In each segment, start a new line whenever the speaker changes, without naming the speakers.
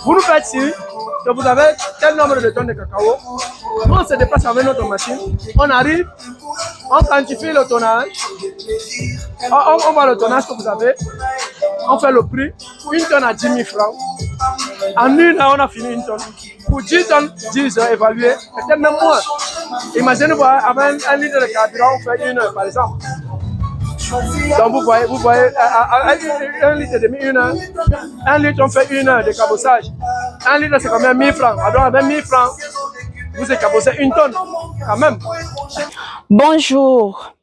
Vous nous faites signe que vous avez tel nombre de tonnes de cacao. Nous, on se déplace avec notre machine. On arrive, on quantifie le tonnage. On voit le tonnage que vous avez. On fait le prix. Une tonne à 10 000 francs. En une heure, on a fini une tonne. Pour 10 tonnes, 10 heures évaluées, peut-être même moins. Imaginez-vous, avec un litre de carburant, on fait une heure, par exemple. Donc vous voyez, un litre et demi, une heure. Un litre, on fait une heure de cabossage. Un litre, c'est combien? 1000 francs. Alors avec 1000 francs, vous écabossez une tonne, quand même.
Bonjour.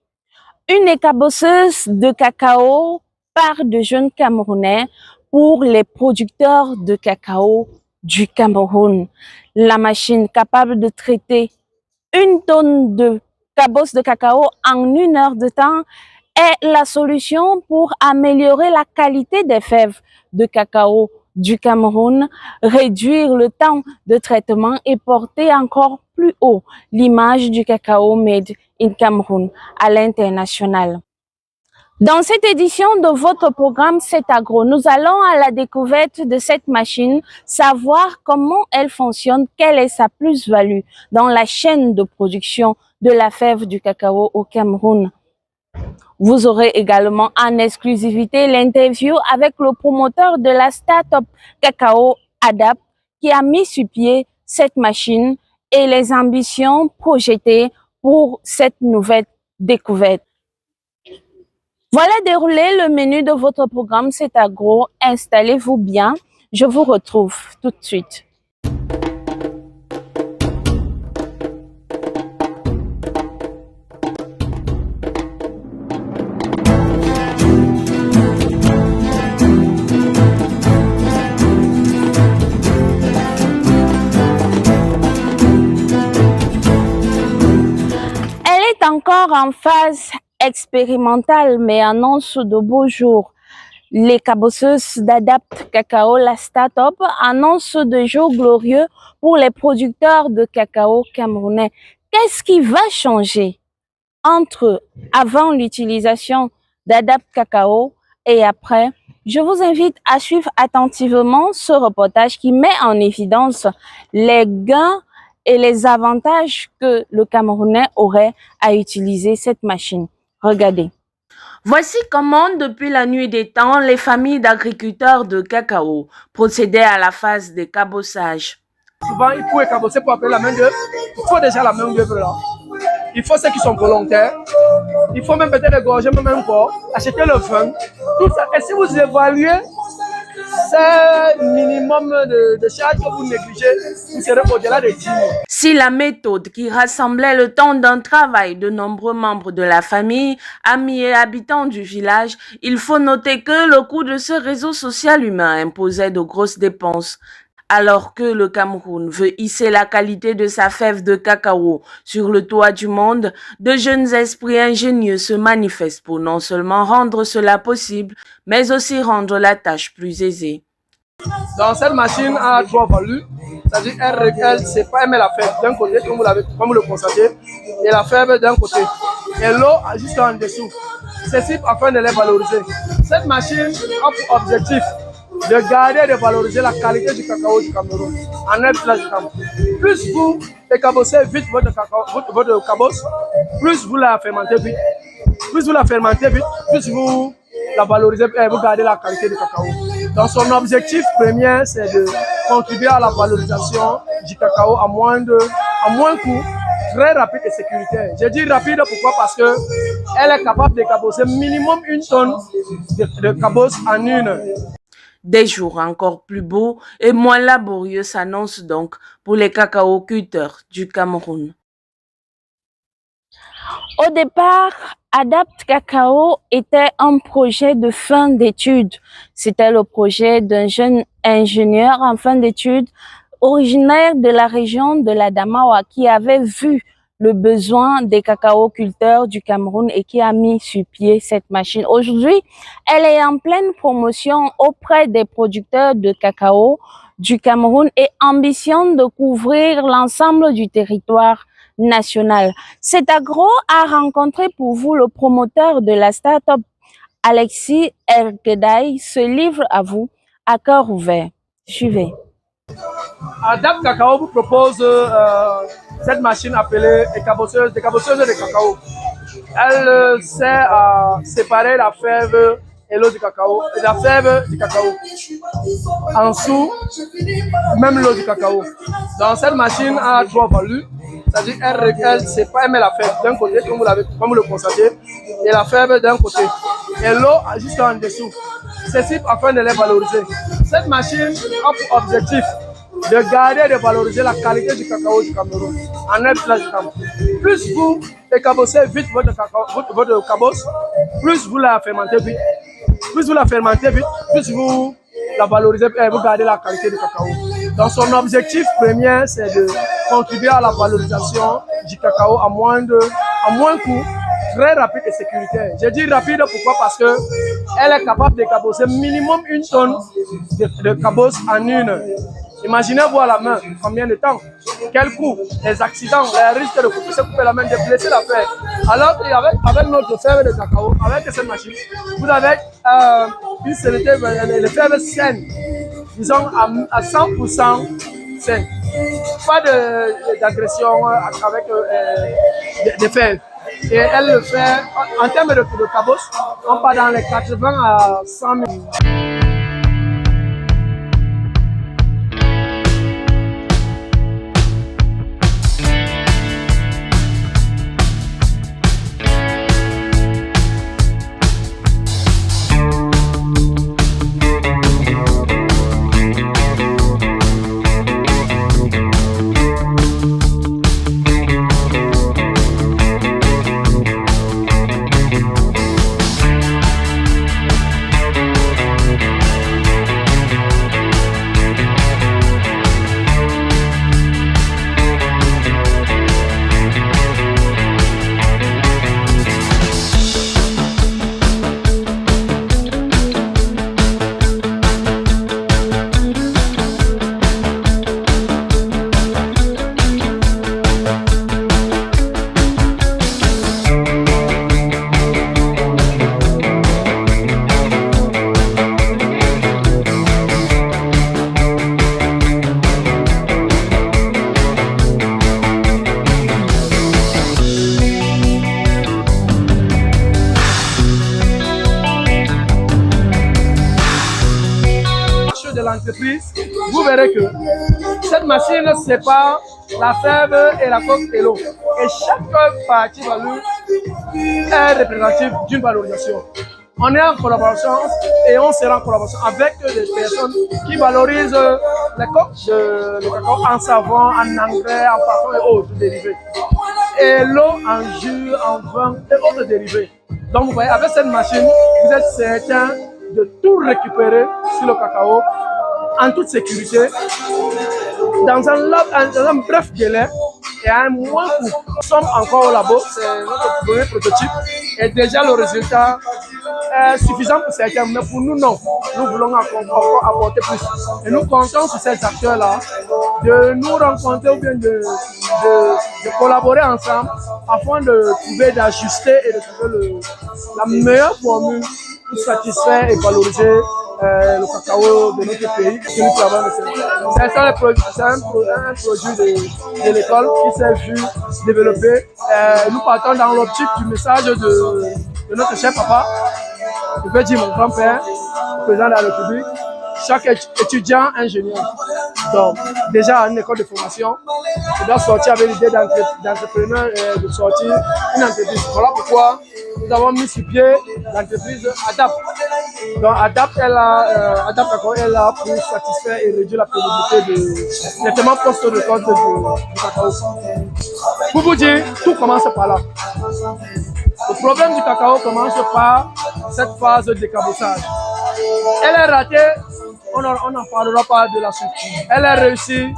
Une écabosseuse de cacao par de jeunes Camerounais pour les producteurs de cacao du Cameroun. La machine capable de traiter une tonne de cabosse de cacao en une heure de temps est la solution pour améliorer la qualité des fèves de cacao du Cameroun, réduire le temps de traitement et porter encore plus haut l'image du cacao made in Cameroun à l'international. Dans cette édition de votre programme C'est Agro, nous allons à la découverte de cette machine, savoir comment elle fonctionne, quelle est sa plus-value dans la chaîne de production de la fève du cacao au Cameroun. Vous aurez également en exclusivité l'interview avec le promoteur de la start-up Cacao Adapt qui a mis sur pied cette machine et les ambitions projetées pour cette nouvelle découverte. Voilà déroulé le menu de votre programme C'est Agro. Installez-vous bien. Je vous retrouve tout de suite. Elle est encore en phase expérimentale, mais annonce de beaux jours. Les cabosseuses d'Adapt Cacao, la start-up, annoncent de jours glorieux pour les producteurs de cacao camerounais. Qu'est-ce qui va changer entre avant l'utilisation d'Adapt Cacao et après? Je vous invite à suivre attentivement ce reportage qui met en évidence les gains et les avantages que le Camerounais aurait à utiliser cette machine. Regardez. Voici comment, depuis la nuit des temps, les familles d'agriculteurs de cacao procédaient à la phase de cabossage.
Souvent, il faut écabosser pour appeler la main-d'œuvre. Il faut déjà la main-d'œuvre là. Il faut ceux qui sont volontaires. Il faut même peut-être égorger même encore, acheter le vin. Tout ça. Et si vous évaluez ce minimum de charges que vous négligez, vous serez au-delà de 10 000.
Si la méthode qui rassemblait le temps d'un travail de nombreux membres de la famille, amis et habitants du village, il faut noter que le coût de ce réseau social humain imposait de grosses dépenses. Alors que le Cameroun veut hisser la qualité de sa fève de cacao sur le toit du monde, de jeunes esprits ingénieux se manifestent pour non seulement rendre cela possible, mais aussi rendre la tâche plus aisée.
Donc cette machine a trois values, c'est-à-dire elle sépare la fève d'un côté, comme vous le constatez, et la fève d'un côté. Et l'eau juste en dessous. Ceci afin de les valoriser. Cette machine a pour objectif de garder et de valoriser la qualité du cacao du Cameroun en un village du Cameroun. Plus vous écabossez vite votre cabosse, plus vous la fermentez vite. Plus vous la fermentez vite, plus vous la valorisez et vous gardez la qualité du cacao. Donc son objectif premier, c'est de contribuer à la valorisation du cacao à moins coût, très rapide et sécuritaire. Je dis rapide pourquoi? Parce qu'elle est capable de cabosser minimum une tonne de cabosse en une heure.
Des jours encore plus beaux et moins laborieux s'annoncent donc pour les cacaoculteurs du Cameroun. Au départ, Adapt Cacao était un projet de fin d'études. C'était le projet d'un jeune ingénieur en fin d'études originaire de la région de l'Adamawa qui avait vu le besoin des cacaoculteurs du Cameroun et qui a mis sur pied cette machine. Aujourd'hui, elle est en pleine promotion auprès des producteurs de cacao du Cameroun et ambitionne de couvrir l'ensemble du territoire national. C'est Agro a rencontré pour vous le promoteur de la start-up, Alexis Ergeday, se livre à vous à cœur ouvert. Suivez.
ADAP Cacao vous propose cette machine appelée décabosseuse de cacao. Elle sert à séparer la fève et l'eau du cacao, et la fève du cacao. En dessous, même l'eau du cacao. Dans cette machine a 3 volutes, c'est-à-dire elle met la fève d'un côté, comme vous le constatez, et la fève d'un côté. Et l'eau juste en dessous. Ceci afin de les valoriser. Cette machine a pour objectif de garder et de valoriser la qualité du cacao du Cameroun en un place du Cameroun. Plus vous décabossez vite votre cabosse, plus vous la fermentez vite. Plus vous la fermentez vite, plus vous la valorisez et vous gardez la qualité du cacao. Donc son objectif premier, c'est de contribuer à la valorisation du cacao à moins coût, très rapide et sécuritaire. Je dis rapide pourquoi? Parce qu'elle est capable de cabosser minimum 1 tonne de cabosse en 1 heure. Imaginez-vous à la main, combien de temps, quel coût, les accidents, les risques de couper la main, de blesser la fève. Alors qu'avec notre fève de cacao, avec cette machine, vous avez une sainteté, les fèves saines, disons à 100% saines. Pas d'agression avec des fèves. Et elle le fait, en termes de cabosse, on part dans les 80 à 100 000. De l'entreprise, vous verrez que cette machine sépare la fève et la coque et l'eau. Et chaque partie value est représentative d'une valorisation. On est en collaboration et on sera en collaboration avec des personnes qui valorisent les coques de cacao en savon, en engrais, en parfum et autres dérivés. Et l'eau en jus, en vin et autres dérivés. Donc vous voyez, avec cette machine, vous êtes certain de tout récupérer sur le cacao en toute sécurité, dans un bref délai et à un moins coût. Nous sommes encore au labo, c'est notre premier prototype et déjà le résultat est suffisant pour certains, mais pour nous non. Nous voulons encore apporter plus. Et nous comptons sur ces acteurs-là de nous rencontrer ou bien de collaborer ensemble afin de trouver, d'ajuster et de trouver la meilleure formule pour satisfaire et valoriser le cacao de notre pays. C'est un produit de l'école qui s'est vu développer. Nous partons dans l'optique du message de notre chef papa, je peux dire mon grand-père, président de la République, chaque étudiant ingénieur. Donc, déjà à une école de formation, je dois sortir avec l'idée d'entrepreneur et de sortir une entreprise. Voilà pourquoi nous avons mis sur pied l'entreprise ADAP. Donc, ADAP est là pour satisfaire et réduire la pénibilité des traitements post-récolte du cacao. Pour vous dire, tout commence par là. Le problème du cacao commence par cette phase de décabossage. Elle est ratée, on n'en parlera pas de la suite. Elle est réussie.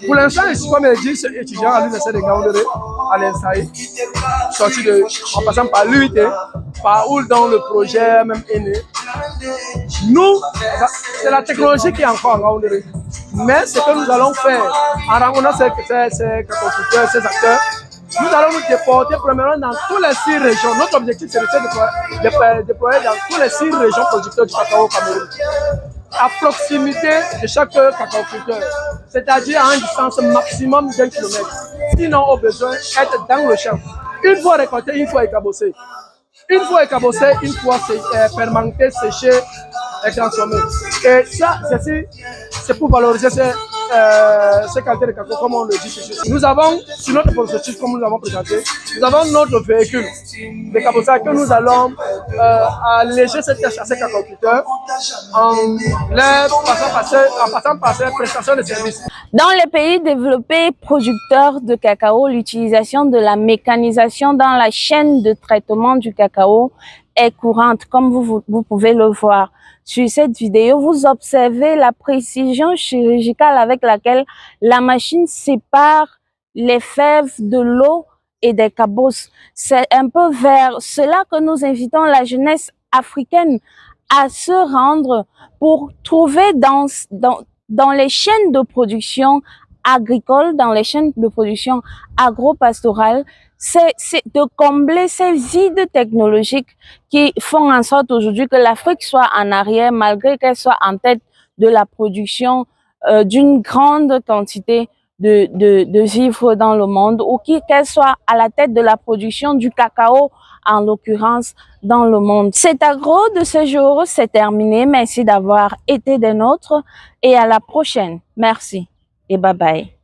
Pour l'instant, ici, comme elle dit, ce étudiant à l'université de Gaoundéré, à l'ENSAI, sorti en passant par l'UIT, par où dans le projet même est né. Nous, c'est la technologie qui est encore en Gaoundéré. Mais ce que nous allons faire en rencontrant ces constructeurs, ces acteurs, nous allons nous déporter premièrement dans tous les 6 régions. Notre objectif, c'est de déployer dans tous les 6 régions producteurs du cacao au Cameroun. à proximité de chaque cacaoculteur, c'est-à-dire à une distance maximum d'1 kilomètre. Sinon, au besoin, être dans le champ. Une fois récolté, une fois écabossé. Une fois écabossé, une fois fermenté, séché et transformé. Et ça, c'est pour valoriser ces qualités de cacao, comme on le dit ici. Nous avons, sur notre processus, comme nous l'avons présenté, nous avons notre véhicule de cabossage que nous allons alléger cette tâche à ces cacaoculteurs en passant par ces prestations de services.
Dans les pays développés producteurs de cacao, l'utilisation de la mécanisation dans la chaîne de traitement du cacao est courante, comme vous pouvez le voir. Sur cette vidéo, vous observez la précision chirurgicale avec laquelle la machine sépare les fèves de l'eau et des cabosses. C'est un peu vers cela que nous invitons la jeunesse africaine à se rendre pour trouver dans les chaînes de production agricole, dans les chaînes de production agro-pastorale, c'est de combler ces vides technologiques qui font en sorte aujourd'hui que l'Afrique soit en arrière malgré qu'elle soit en tête de la production d'une grande quantité de vivres dans le monde, ou qu'elle soit à la tête de la production du cacao en l'occurrence dans le monde. Cet agro de ce jour, c'est terminé. Merci d'avoir été des nôtres et à la prochaine. Merci et bye bye.